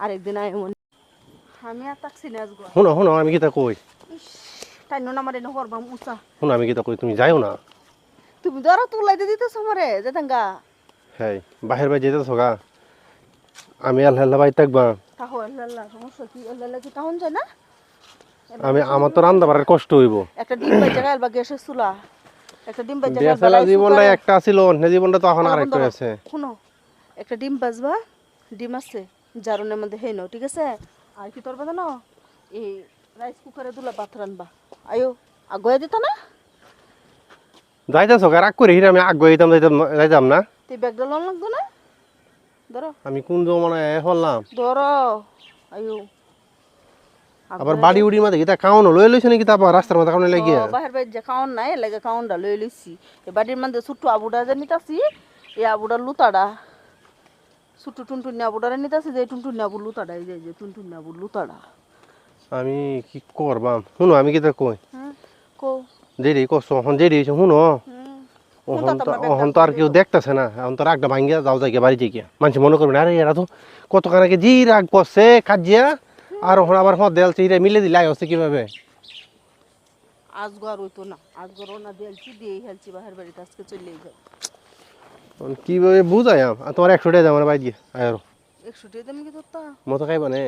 আরেকদিন আয় মনে আমি আর তাকছি না আজগো শুনো শুনো আমি কিতা কই তাই না মারে না করবাম উচা শুনো আমি কিতা কই তুমি যাইও না তুমি ধরো তুলাইতে দিতেছ আমারে যেতাঙ্গা হ্যাঁ বাহির বাই যেতেছো গা আমি আল্লাহ বাই থাকবা তাহো আল্লাহ সমস্যা কি আল্লাহ কি তাহন যায় না আমার তো রান্না বাড়ার কষ্ট হইব একটা ডিম বাজে গালবা গ্যাসের চুলা একটা ডিম বাজে গালবা বেসেলা জীবনটা একটা ছিল অন্য জীবনটা তো এখন আরেকটা আছে শুনো একটা ডিম বাজবা ডিম আছে জারনের মধ্যে হেনো ঠিক আছে আর কি করবা জানো এই রাইস কুকারে দুলা ভাত রান্নবা আয়ো আগুয়া দিত না যাইতেছো গা রাগ করে হিরে আমি আগ যাইতাম না তুই ব্যাগটা লন লাগতো না ধরো আমি কোন জমানায় হলাম ধরো আয়ো আবার বাড়ি উড়ি মাঝে কিতা কাউন লই লইছ নাকি তারপর রাস্তার মধ্যে কাউন লাগিয়া বাহির বাইর যে কাউন নাই লাগে কাউনটা লই লইছি এই বাড়ির মধ্যে ছোট্ট আবুডা যে নিতাছি এই আবুডার লুতাডা ছোট্ট টুনটুনি আবুডারে নিতাছি যে টুনটুনি আবুর লুতাডা এই যে টুনটুনি আবুর লুতাডা আমি কি করবাম শুনো আমি কিতা কই কো যেরি কষ্ট এখন যেরি শুনো এখন তো আর কেউ দেখতেছে না এখন তো রাগটা ভাঙ্গিয়া যাও যাই বাড়িতে গিয়া মানুষ মনে করবে না আরে এরা তো কত কানাকে জি রাগ বসছে কাজিয়া আর ওখানে আবার হদ দেলছে এটা মিলে দিলে হচ্ছে কিভাবে আজগো আর হইতো না আজগো রোনা দিয়েছি দিয়েই হেলছি বাহির বাড়িতে আজকে চলেই যাও কিভাবে বুঝাই তোমার 100 টাকা আমার বাইক আয়ারো 100 টাকা দাম কি তোরটা মতো খাইবা নে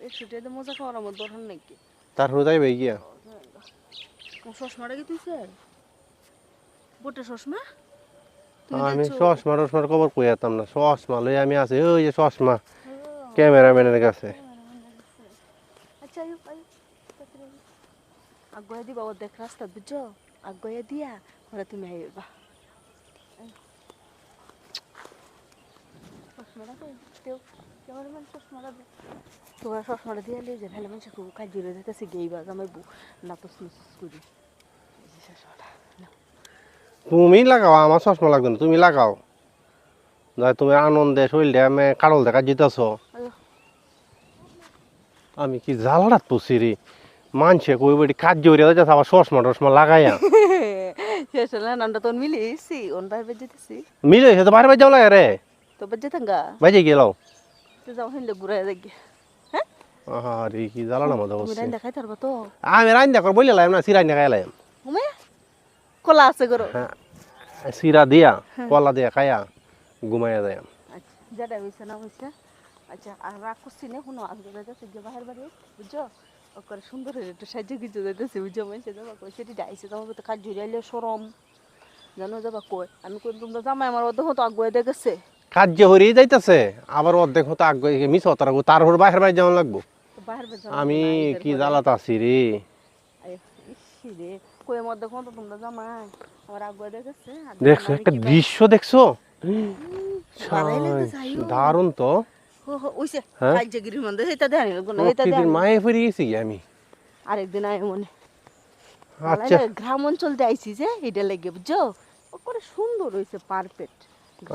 100 টাকা মজা খাওয়ার আমার দরকার নাই কি তারপরে যাইবে গিয়া চশমাটা কি তুই স্যার বটে চশমা আমি চশমা টশমার খবর কই যেতাম না চশমা লই আমি আছি ওই যে চশমা ক্যামেরাম্যানের কাছে আচ্ছা আগুয়া দিবা ও দেখ রাস্তা বুঝছো আগুয়া দিয়া ওরা তুমি আইবা চশমাটা কই তেও ক্যামেরাম্যান চশমাটা তোরা চশমাটা দিয়ে লিয়ে যা ভালো মানুষ খুব কাজ জুড়ে যেতেছে গেইবা জামাইবু না তো সুস করি তুমি লাগাও আমার চশমা লাগবে না তুমি লাগাও যাই তুমি আনন্দে শরীর দিয়ে আমি কারল দেখা জিতেছ আমি কি জ্বালারাত পড়ছি রে মানছে কই বড়ি কাজ জড়িয়ে যাচ্ছে আবার চশমা টশমা লাগাইয়া শেষ হলে নামটা তোর মিলিয়েছি ওন বাইরে বেজে দিছি মিলে সে তো বাইরে বাইরে যাও লাগে রে তো বেজে থাঙ্গা বাইরে গেল তো যাও হিন্দে ঘুরে দেখি হ্যাঁ আরে কি জ্বালানা মজা তুমি হচ্ছে রাইন দেখাই তারবা তো আমি রাইন দেখো বলে লাইম না সিরাই দেখাই লাইম উমে কলা আছে গরো হ্যাঁ সিরা দিয়া কলা দিয়া খায়া ঘুমাইয়া যায় আচ্ছা যেটা হইছে না হইছে আচ্ছা আর রাগ করছি না শুনো আজকে যাইতেছি যে বাহির বাড়ি বুঝছো ওকে সুন্দর হয়ে একটু সাহায্য কিছু যাইতেছি বুঝছো মানুষে যাবা কই সেটি ডাইছে তোমার তো কাজ জুড়াইলে সরম জানো যাবা কই আমি কই তোমরা জামাই আমার অর্ধ তো আগুয়ে দেখেছে কাজ যে হরিয়ে যাইতেছে আবার অর্ধেক হতো আগে মিস হতো রাখবো তারপর বাহির বাইরে যাওয়া লাগবো আমি কি জ্বালাত আছি রে রে কই মধ্যে কোন তো তোমরা জামাই আমার আগুয়ে দেখেছে দেখছো একটা দৃশ্য দেখছো দারুণ তো ওইছে কাজগিরির মধ্যে এটা দেখানি লাগবো না এটা দেখানি মায়ে ফিরে গেছি আমি আরেকদিন আয় মনে আচ্ছা গ্রাম অঞ্চল দিয়ে আইছি যে এটা লেগে বুঝছো ও করে সুন্দর হইছে পারফেক্ট